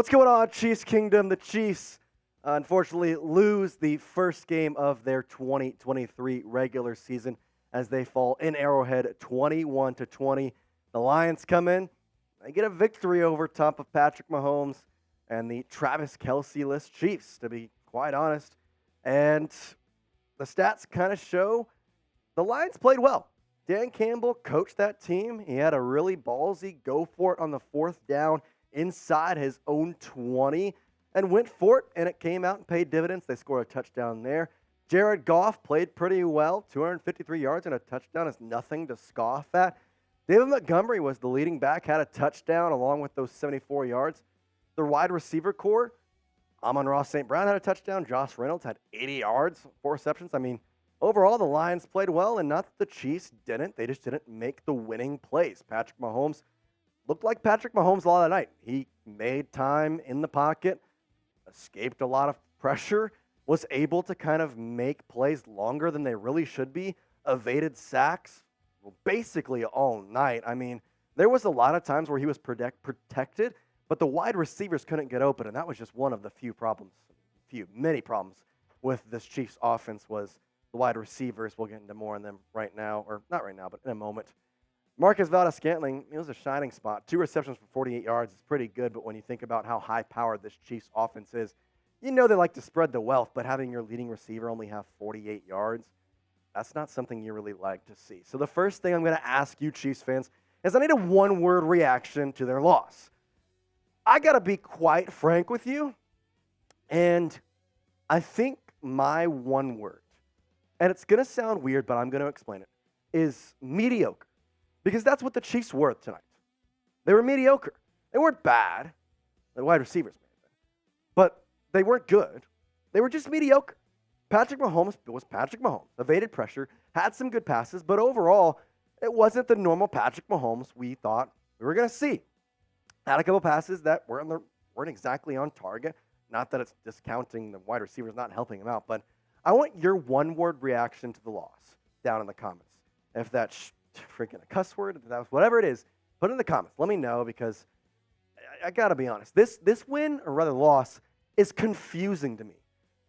What's going on, Chiefs Kingdom? The Chiefs, unfortunately, lose the first game of their 2023 regular season as they fall in Arrowhead 21-20. The Lions come in. They get a victory over top of Patrick Mahomes and the Travis Kelce-less Chiefs, to be quite honest. And the stats kind of show the Lions played well. Dan Campbell coached that team. He had a really ballsy go for it on the fourth down inside his own 20 and went for it, and it came out and paid dividends. They scored a touchdown there. Jared Goff played pretty well. 253 yards and a touchdown is nothing to scoff at. David Montgomery was the leading back, had a touchdown along with those 74 yards. The wide receiver core, Amon-Ra St. Brown had a touchdown. Josh Reynolds had 80 yards, 4 receptions. I mean, overall, the Lions played well, and not that the Chiefs didn't. They just didn't make the winning plays. Patrick Mahomes looked like Patrick Mahomes a lot of the night. He made time in the pocket, escaped a lot of pressure, was able to kind of make plays longer than they really should be, evaded sacks basically all night. I mean, there was a lot of times where he was protected, but the wide receivers couldn't get open, and that was just one of the many problems with this Chiefs offense was the wide receivers. We'll get into more on them right now, or not right now, but in a moment. Marquez Valdes-Scantling, he was a shining spot. 2 receptions for 48 yards is pretty good, but when you think about how high-powered this Chiefs offense is, you know they like to spread the wealth, but having your leading receiver only have 48 yards, that's not something you really like to see. So the first thing I'm going to ask you Chiefs fans is I need a one-word reaction to their loss. I got to be quite frank with you, and I think my one word, and it's going to sound weird, but I'm going to explain it, is mediocre. Because that's what the Chiefs were tonight. They were mediocre. They weren't bad. The wide receivers may have been. But they weren't good. They were just mediocre. Patrick Mahomes was Patrick Mahomes. Evaded pressure, had some good passes, but overall, it wasn't the normal Patrick Mahomes we thought we were going to see. Had a couple passes that weren't exactly on target. Not that it's discounting the wide receivers, not helping them out, but I want your one-word reaction to the loss down in the comments. If that's freaking a cuss word, if that was whatever it is, put it in the comments. Let me know, because I got to be honest. This win, or rather loss, is confusing to me.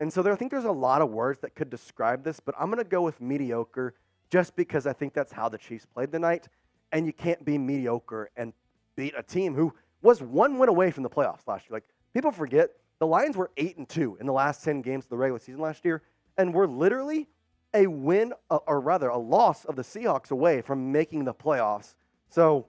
And so I think there's a lot of words that could describe this, but I'm going to go with mediocre just because I think that's how the Chiefs played tonight. And you can't be mediocre and beat a team who was 1 win away from the playoffs last year. Like, people forget, the Lions were 8-2 in the last 10 games of the regular season last year, and we're literally a win, or rather a loss of the Seahawks away from making the playoffs. So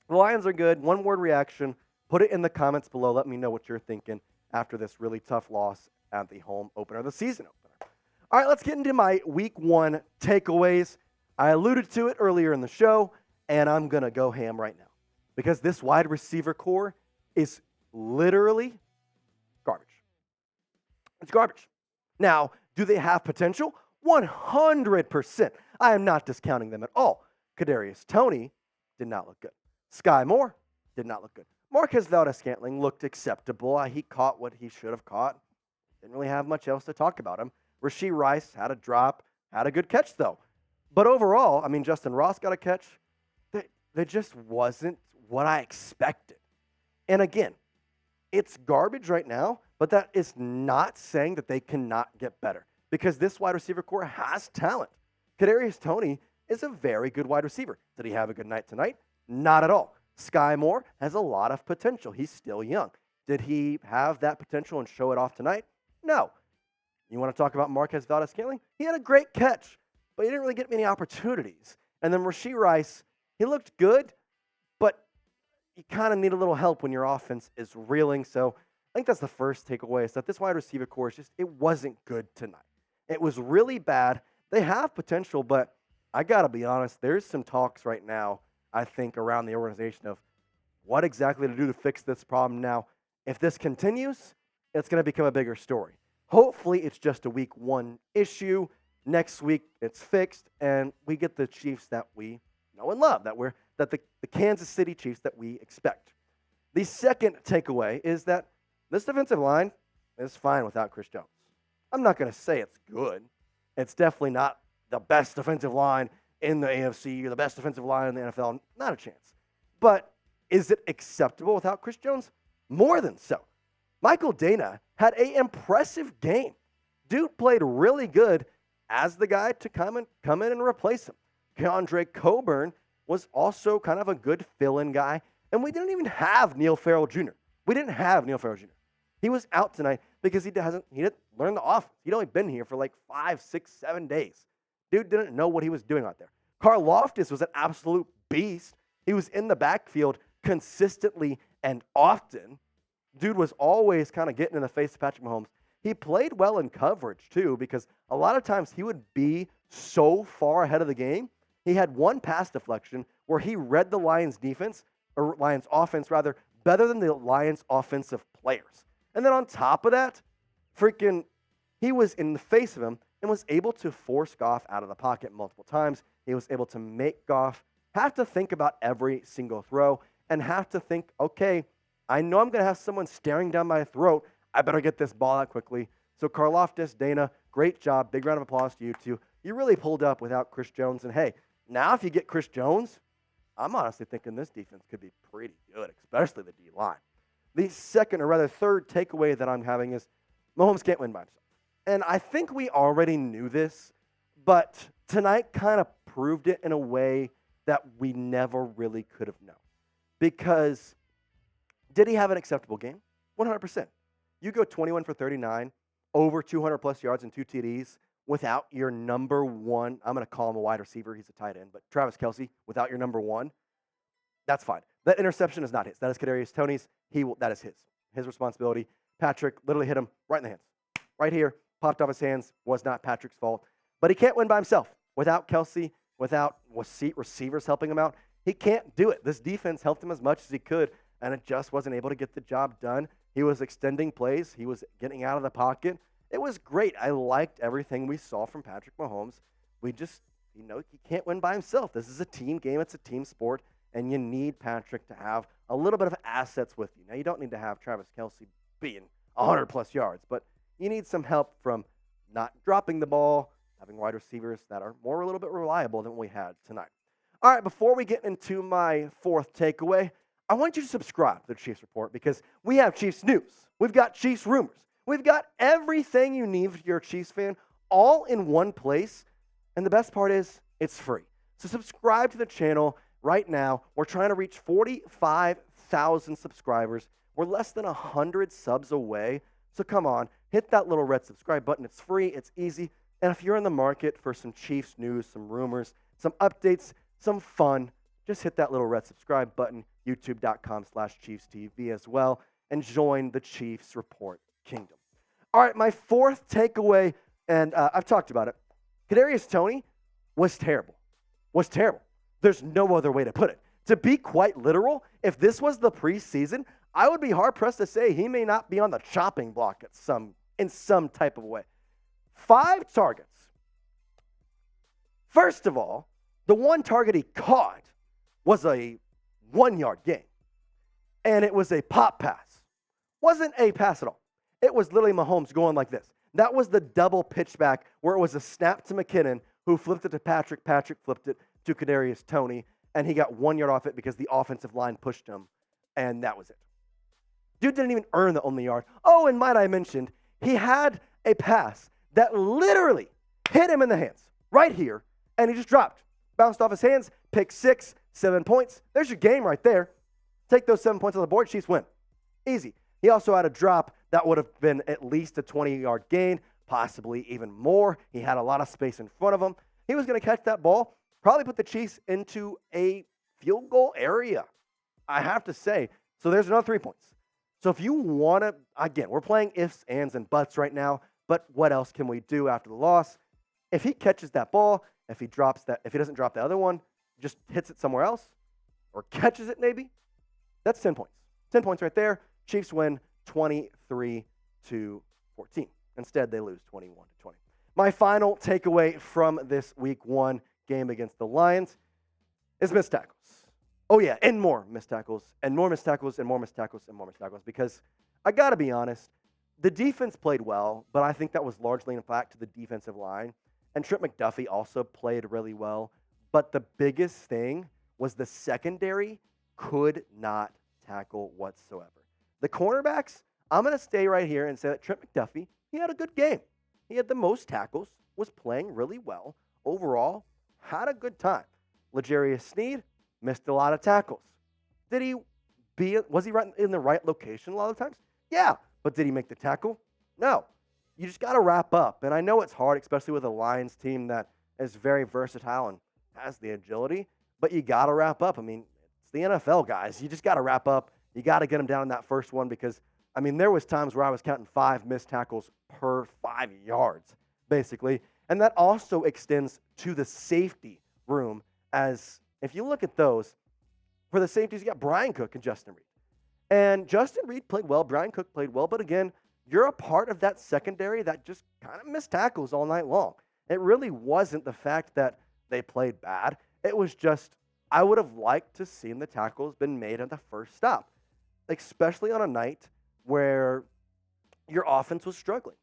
the Lions are good. One-word reaction. Put it in the comments below. Let me know what you're thinking after this really tough loss at the home opener, the season opener. All right, let's get into my week 1 takeaways. I alluded to it earlier in the show, and I'm going to go ham right now because this wide receiver core is literally garbage. It's garbage. Now, do they have potential? 100%. I am not discounting them at all. Kadarius Toney did not look good. Skyy Moore did not look good. Marquez Valdes-Scantling looked acceptable. He caught what he should have caught. Didn't really have much else to talk about him. Rashee Rice had a drop, had a good catch, though. But overall, I mean, Justin Ross got a catch. They just wasn't what I expected. And again, it's garbage right now, but that is not saying that they cannot get better. Because this wide receiver core has talent. Kadarius Toney is a very good wide receiver. Did he have a good night tonight? Not at all. Skyy Moore has a lot of potential. He's still young. Did he have that potential and show it off tonight? No. You want to talk about Marquez Valdes-Scantling? He had a great catch, but he didn't really get many opportunities. And then Rashee Rice, he looked good, but you kind of need a little help when your offense is reeling. So I think that's the first takeaway, is that this wide receiver core it wasn't good tonight. It was really bad. They have potential, but I got to be honest, there's some talks right now, I think, around the organization of what exactly to do to fix this problem now. If this continues, it's going to become a bigger story. Hopefully, it's just a week 1 issue. Next week, it's fixed, and we get the Chiefs that we know and love, that the Kansas City Chiefs that we expect. The second takeaway is that this defensive line is fine without Chris Jones. I'm not going to say it's good. It's definitely not the best defensive line in the AFC or the best defensive line in the NFL. Not a chance. But is it acceptable without Chris Jones? More than so. Michael Danna had an impressive game. Dude played really good as the guy to come in and replace him. Keandre Coburn was also kind of a good fill-in guy, and we didn't even have Neil Farrell Jr. We didn't have Neil Farrell Jr. He was out tonight because he didn't learn the offense. He'd only been here for like 5, 6, 7 days. Dude didn't know what he was doing out there. Karlaftis was an absolute beast. He was in the backfield consistently and often. Dude was always kind of getting in the face of Patrick Mahomes. He played well in coverage, too, because a lot of times he would be so far ahead of the game. He had one pass deflection where he read the Lions defense, or Lions offense, rather, better than the Lions offensive players. And then on top of that, he was in the face of him and was able to force Goff out of the pocket multiple times. He was able to make Goff have to think about every single throw and have to think, okay, I know I'm going to have someone staring down my throat. I better get this ball out quickly. So Karlaftis, Danna, great job. Big round of applause to you two. You really pulled up without Chris Jones. And hey, now if you get Chris Jones, I'm honestly thinking this defense could be pretty good, especially the D-line. The second, or rather third takeaway that I'm having is Mahomes can't win by himself. And I think we already knew this, but tonight kind of proved it in a way that we never really could have known. Because did he have an acceptable game? 100%. You go 21 for 39, over 200-plus yards and 2 TDs without your number one, I'm going to call him a wide receiver, he's a tight end, but Travis Kelce, without your number one, that's fine. That interception is not his. That is Kadarius Toney's. That is his responsibility. Patrick literally hit him right in the hands. Right here, popped off his hands, was not Patrick's fault. But he can't win by himself. Without Kelce, without receivers helping him out, he can't do it. This defense helped him as much as he could, and it just wasn't able to get the job done. He was extending plays. He was getting out of the pocket. It was great. I liked everything we saw from Patrick Mahomes. We just, he can't win by himself. This is a team game. It's a team sport, and you need Patrick to have a little bit of assets with you. Now, you don't need to have Travis Kelce being 100-plus yards, but you need some help from not dropping the ball, having wide receivers that are a little bit reliable than we had tonight. All right, before we get into my fourth takeaway, I want you to subscribe to the Chiefs Report because we have Chiefs news. We've got Chiefs rumors. We've got everything you need if you're a Chiefs fan all in one place. And the best part is it's free. So subscribe to the channel right now. We're trying to reach 45,000 subscribers. We're less than 100 subs away. So come on, hit that little red subscribe button. It's free. It's easy. And if you're in the market for some Chiefs news, some rumors, some updates, some fun, just hit that little red subscribe button, youtube.com/ChiefsTV as well, and join the Chiefs Report Kingdom. All right, my fourth takeaway, and I've talked about it. Kadarius Toney was terrible. There's no other way to put it. To be quite literal, if this was the preseason, I would be hard-pressed to say he may not be on the chopping block in some type of way. 5 targets. First of all, the one target he caught was a 1-yard gain, and it was a pop pass. Wasn't a pass at all. It was literally Mahomes going like this. That was the double pitch back where it was a snap to McKinnon, who flipped it to Patrick. Patrick flipped it to Kadarius Toney, and he got 1 yard off it because the offensive line pushed him, and that was it. Dude didn't even earn the only yard. Oh, and might I mention, he had a pass that literally hit him in the hands right here, and he just dropped. Bounced off his hands, pick 6, 7 points. There's your game right there. Take those 7 points on the board, Chiefs win. Easy. He also had a drop that would have been at least a 20-yard gain, possibly even more. He had a lot of space in front of him. He was going to catch that ball, probably put the Chiefs into a field goal area, I have to say. So there's another 3 points. So if you want to, again, we're playing ifs, ands, and buts right now, but what else can we do after the loss? If he catches that ball, if he doesn't drop the other one, just hits it somewhere else, or catches it maybe, that's 10 points. 10 points right there. Chiefs win 23-14. Instead, they lose 21-20. My final takeaway from this Week 1 game against the Lions is missed tackles. Oh, yeah, and more missed tackles, and more missed tackles, and more missed tackles, and more missed tackles, because I got to be honest, the defense played well, but I think that was largely in fact to the defensive line. And Trent McDuffie also played really well. But the biggest thing was the secondary could not tackle whatsoever. The cornerbacks, I'm going to stay right here and say that Trent McDuffie, he had a good game. He had the most tackles, was playing really well. Overall, had a good time. L'Jarius Sneed missed a lot of tackles. Was he right in the right location a lot of times? Yeah, but did he make the tackle? No. You just got to wrap up. And I know it's hard, especially with a Lions team that is very versatile and has the agility, but you got to wrap up. I mean, it's the NFL, guys. You just got to wrap up. You got to get them down in that first one because, I mean, there was times where I was counting 5 missed tackles per 5 yards, basically. And that also extends to the safety room, as if you look at those, for the safeties, you got Bryan Cook and Justin Reid. And Justin Reid played well. Bryan Cook played well. But again, you're a part of that secondary that just kind of missed tackles all night long. It really wasn't the fact that they played bad. It was just, I would have liked to seen the tackles been made at the first stop, especially on a night where your offense was struggling.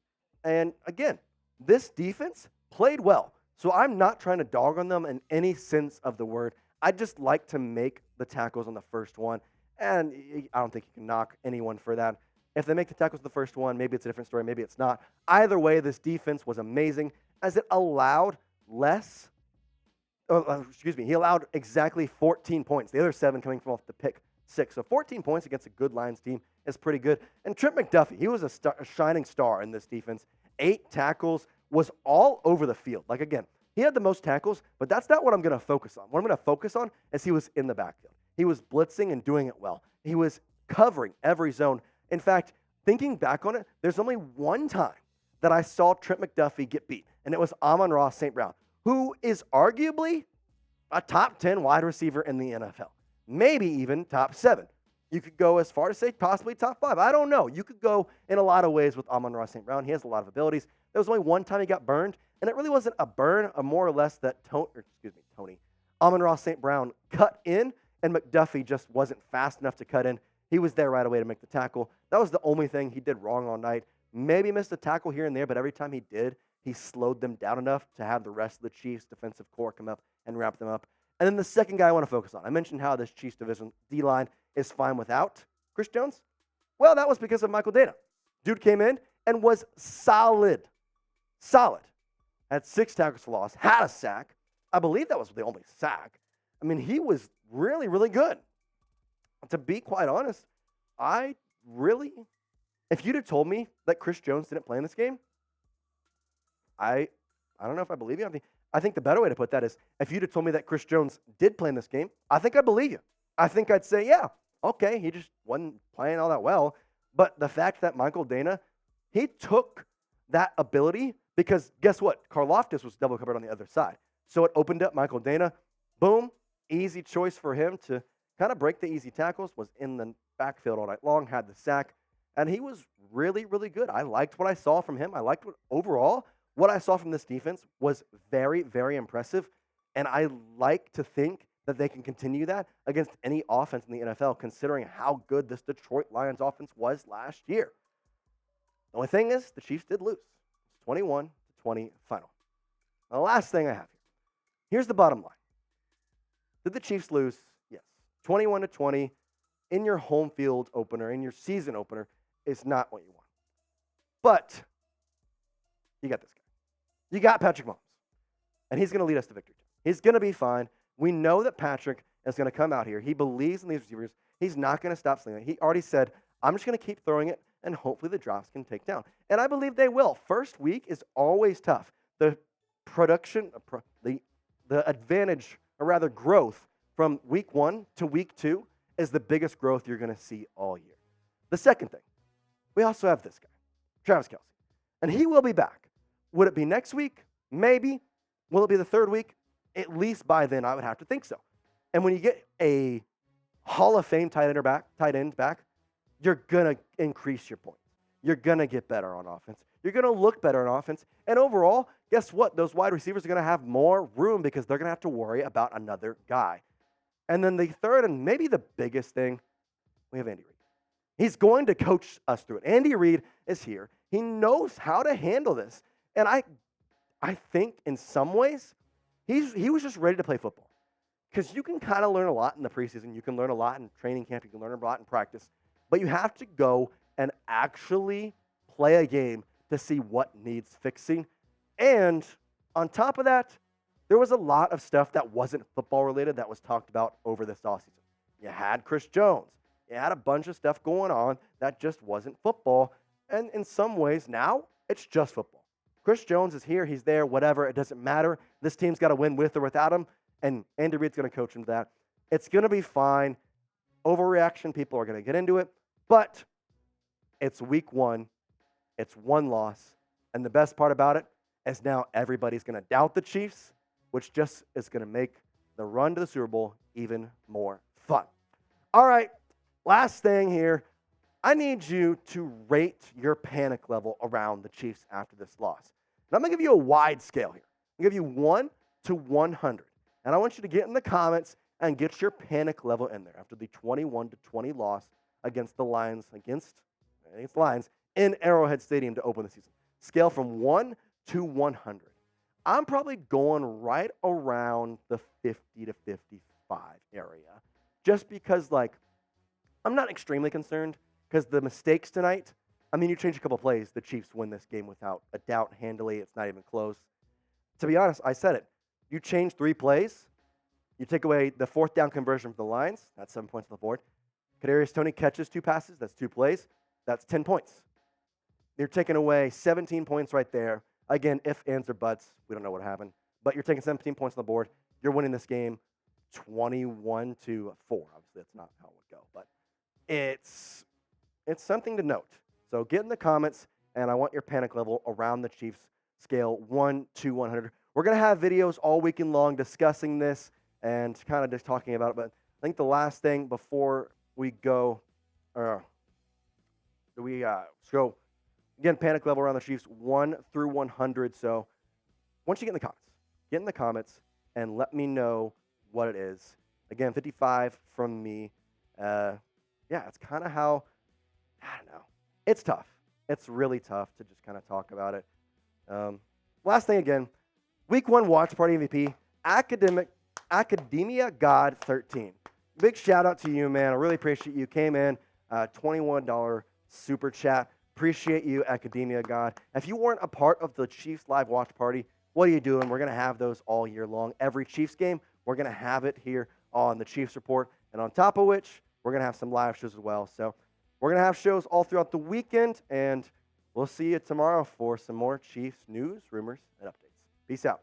And again, this defense played well. So I'm not trying to dog on them in any sense of the word. I just like to make the tackles on the first one. And I don't think you can knock anyone for that. If they make the tackles on the first one, maybe it's a different story, maybe it's not. Either way, this defense was amazing as it allowed he allowed exactly 14 points. The other 7 coming from off the pick 6. So 14 points against a good Lions team is pretty good. And Trent McDuffie, he was a shining star in this defense. 8 tackles, was all over the field. Like, again, he had the most tackles, but that's not what I'm going to focus on. What I'm going to focus on is he was in the backfield. He was blitzing and doing it well. He was covering every zone. In fact, thinking back on it, there's only one time that I saw Trent McDuffie get beat, and it was Amon-Ra St. Brown, who is arguably a top 10 wide receiver in the NFL, maybe even top 7. You could go as far to say possibly top 5. I don't know. You could go in a lot of ways with Amon-Ra St. Brown. He has a lot of abilities. There was only one time he got burned, and it really wasn't a burn, more or less that Tony, Amon-Ra St. Brown cut in, and McDuffie just wasn't fast enough to cut in. He was there right away to make the tackle. That was the only thing he did wrong all night. Maybe missed a tackle here and there, but every time he did, he slowed them down enough to have the rest of the Chiefs' defensive core come up and wrap them up. And then the second guy I want to focus on. I mentioned how this Chiefs division D-line is fine without Chris Jones. Well, that was because of Michael Danna. Dude came in and was solid. Had 6 tackles for loss, had a sack. I believe that was the only sack. I mean, he was really, really good. To be quite honest, if you'd have told me that Chris Jones didn't play in this game, I don't know if I believe you. I think the better way to put that is if you'd have told me that Chris Jones did play in this game, I think I'd believe you. I think I'd say, yeah, okay, he just wasn't playing all that well. But the fact that Michael Danna, he took that ability because guess what? Karlaftis was double covered on the other side. So it opened up Michael Danna. Boom, easy choice for him to kind of break the easy tackles, was in the backfield all night long, had the sack, and he was really, really good. I liked what I saw from him. I liked what I saw from this defense was very, very impressive, and I like to think that they can continue that against any offense in the NFL, considering how good this Detroit Lions offense was last year. The only thing is, the Chiefs did lose. It's 21-20 final. Now, the last thing I have here. Here's the bottom line. Did the Chiefs lose? Yes. 21-20 in your home field opener, in your season opener, is not what you want. But you got this guy. You got Patrick Mahomes. And he's going to lead us to victory. He's going to be fine. We know that Patrick is going to come out here. He believes in these receivers. He's not going to stop slinging. He already said, I'm just going to keep throwing it, and hopefully the drops can take down. And I believe they will. First week is always tough. The production, the advantage, or rather growth, from week 1 to week 2 is the biggest growth you're going to see all year. The second thing, we also have this guy, Travis Kelce. And he will be back. Would it be next week? Maybe. Will it be the third week? At least by then, I would have to think so. And when you get a Hall of Fame tight end back, you're going to increase your points. You're going to get better on offense. You're going to look better on offense. And overall, guess what? Those wide receivers are going to have more room because they're going to have to worry about another guy. And then the third and maybe the biggest thing, we have Andy Reid. He's going to coach us through it. Andy Reid is here. He knows how to handle this. And I think in some ways, he was just ready to play football. Because you can kind of learn a lot in the preseason. You can learn a lot in training camp. You can learn a lot in practice. but you have to go and actually play a game to see what needs fixing. And on top of that, there was a lot of stuff that wasn't football related that was talked about over this offseason. You had Chris Jones. You had a bunch of stuff going on that just wasn't football. And in some ways now, it's just football. Chris Jones is here. He's there, whatever. It doesn't matter. This team's got to win with or without him. And Andy Reid's going to coach him to that. It's going to be fine. Overreaction, people are going to get into it. But it's week one. It's one loss. And the best part about it is now everybody's going to doubt the Chiefs, which just is going to make the run to the Super Bowl even more fun. All right, last thing here. I need you to rate your panic level around the Chiefs after this loss. And I'm going to give you a wide scale here. I'm going to give you 1 to 100. And I want you to get in the comments and get your panic level in there after the 21-20 loss against the Lions, against Lions in Arrowhead Stadium to open the season. Scale from 1 to 100. I'm probably going right around the 50 to 55 area. Just because, I'm not extremely concerned because the mistakes tonight, you change a couple plays, the Chiefs win this game without a doubt handily. It's not even close. To be honest, I said it. You change 3 plays, you take away the 4th down conversion for the Lions, that's 7 points on the board. Kadarius Toney catches 2 passes, that's 2 plays, that's 10 points. You're taking away 17 points right there. Again, if, ands, or buts, we don't know what happened. But you're taking 17 points on the board. You're winning this game 21-4. Obviously, that's not how it would go. But it's something to note. So get in the comments, and I want your panic level around the Chiefs scale 1 to 100. We're going to have videos all weekend long discussing this and kind of just talking about it. But I think the last thing before we go, go. Again, panic level around the Chiefs, 1 through 100. So once you get in the comments and let me know what it is. Again, 55 from me. It's kind of how, I don't know. It's tough. It's really tough to just kind of talk about it. Last thing again, week 1 watch party MVP, Academia God 13. Big shout out to you, man. I really appreciate you. Came in, $21 super chat. Appreciate you, Academia God. If you weren't a part of the Chiefs live watch party, what are you doing? We're going to have those all year long. Every Chiefs game, we're going to have it here on the Chiefs Report. And on top of which, we're going to have some live shows as well. So we're going to have shows all throughout the weekend. And we'll see you tomorrow for some more Chiefs news, rumors, and updates. Peace out.